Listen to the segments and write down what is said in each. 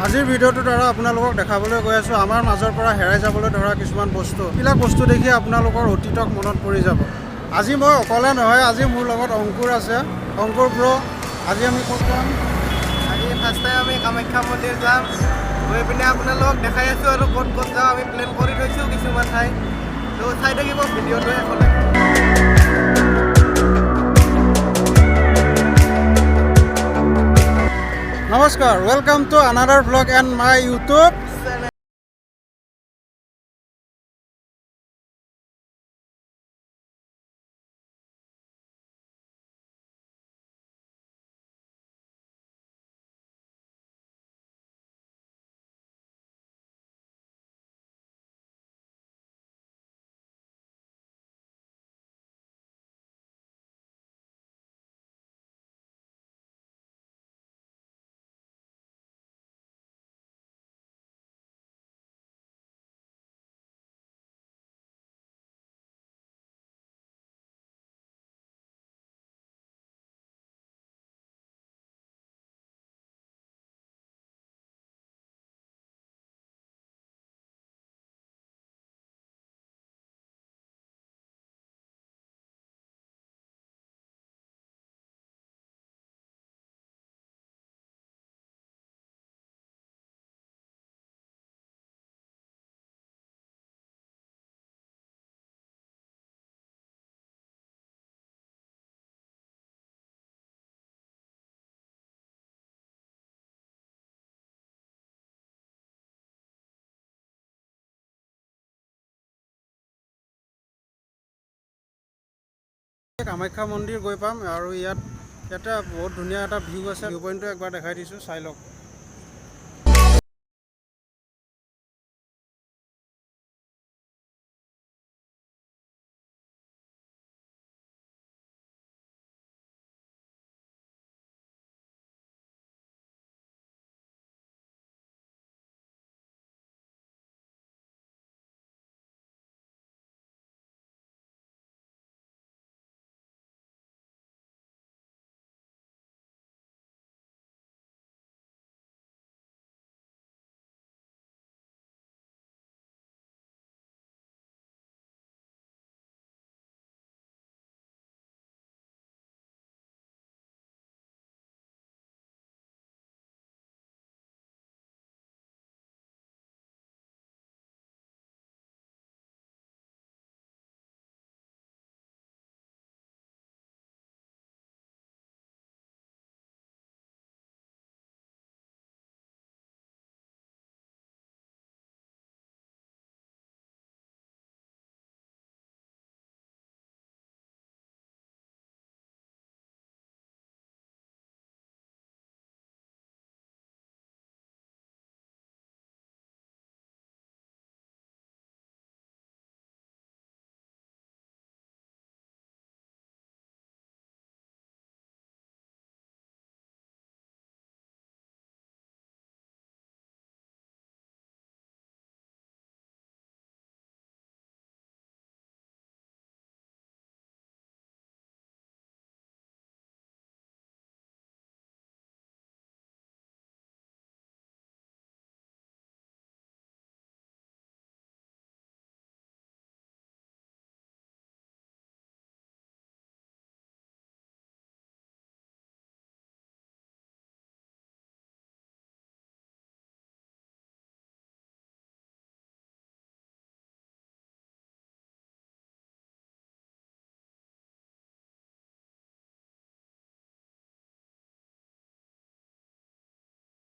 আজিৰ ভিডিঅ'টোৰ দ্বাৰা আপোনালোকক দেখাবলৈ গৈ আছোঁ আমাৰ মাজৰ পৰা হেৰাই যাবলৈ ধৰা কিছুমান বস্তু। এইবিলাক বস্তু দেখি আপোনালোকৰ অতীতক মনত পৰি যাব। আজি মই অকলে নহয়, আজি মোৰ লগত অংকুৰ আছে। অংকুৰ ব্ৰ, আজি আমি ক'ত যাম? আজি ফাৰ্ষ্ট টাইম আমি কামাখ্যা মন্দিৰ যাম। গৈ পিনে আপোনালোকক দেখাই আছোঁ আৰু ক'ত ক'ত যাওঁ আমি প্লেন কৰি থৈছোঁ কিছুমান ঠাই। তো চাই থাকিব ভিডিঅ'টো শেষলৈ। নমস্কাৰ, welcome to another blog and my YouTube channel. Kamakhya মন্দিৰ গৈ পাম আৰু ইয়াতে বহুত ধুনীয়া এটা ভিউ আছে। ভিউ পইণ্টটো একবাৰ দেখাই দিছোঁ, চাই লওক।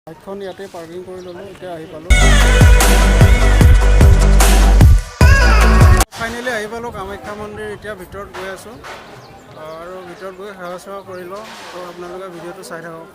বাইকখন ইয়াতে পাৰ্কিং কৰি ল'লোঁ, এতিয়া আহি পালোঁ। ফাইনেলি আহি পালোঁ কামাখ্যা মন্দিৰ। এতিয়া ভিতৰত গৈ আছোঁ আৰু ভিতৰত গৈ সেৱা চেৱা কৰি লওঁ। তো আপোনালোকে ভিডিঅ'টো চাই থাকক।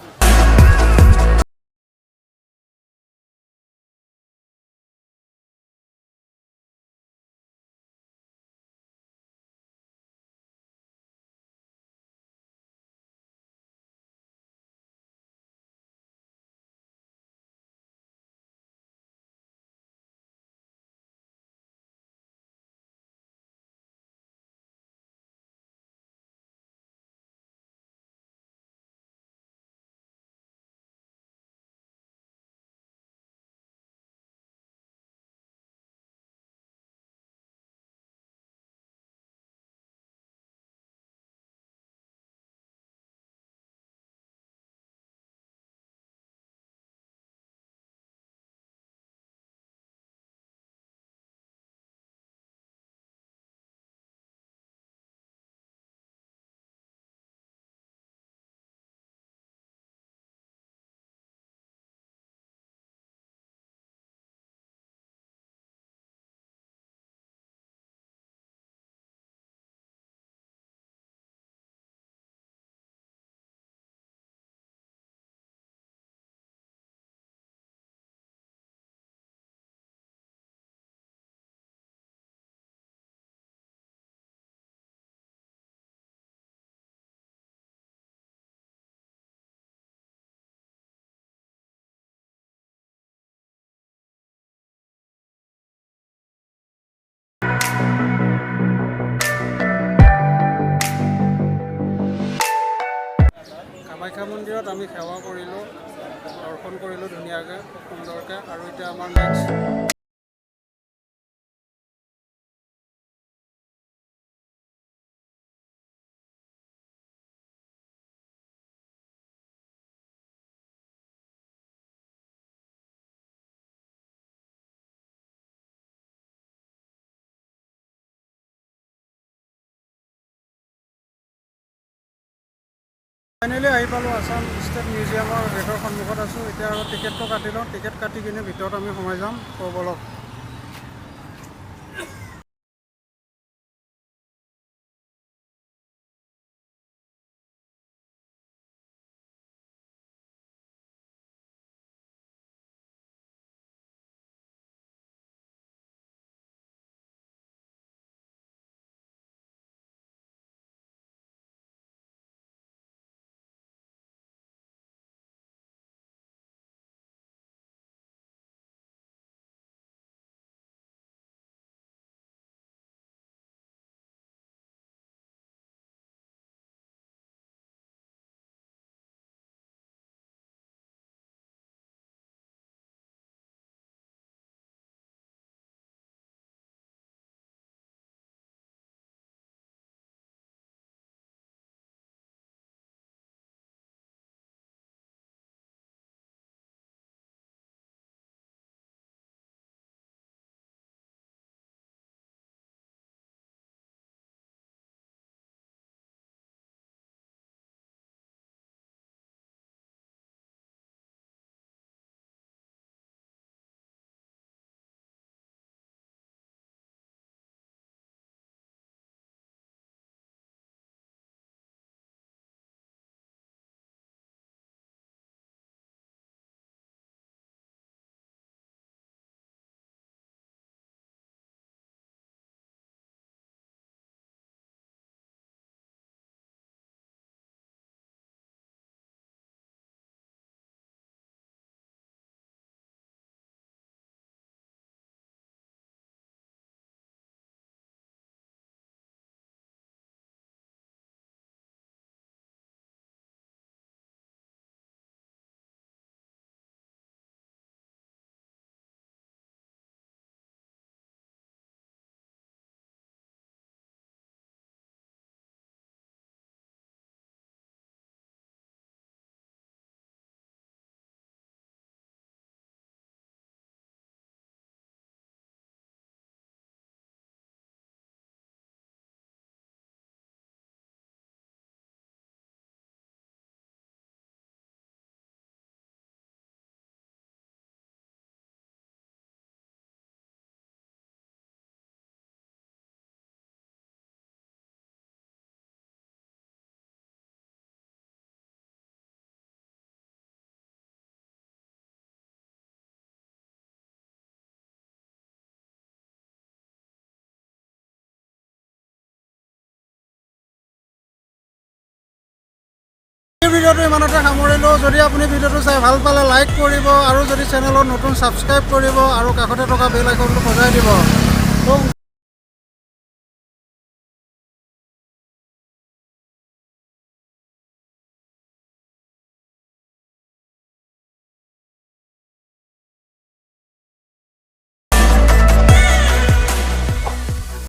কামাখ্যা মন্দিৰত আমি সেৱা কৰিলোঁ, দৰ্শন কৰিলোঁ ধুনীয়াকৈ, খুব সুন্দৰকৈ। আৰু এতিয়া আমাৰ নেক্সট ফাইনেলি আহি পালোঁ আছাম ষ্টেট মিউজিয়ামৰ গেটৰ সন্মুখত আছোঁ। এতিয়া আৰু টিকেটটো কাটি লওঁ, টিকেট কাটি কিনে ভিতৰত আমি সোমাই যাম। ব'লক। ভিডিঅ'টো ইমানতে সামৰিলোঁ। যদি আপুনি ভিডিঅ'টো চাই ভাল পালে লাইক কৰিব, আৰু যদি চেনেলত নতুন ছাবস্ক্ৰাইব কৰিব, আৰু কাষতে থকা বেল আইকনটো বজাই দিব।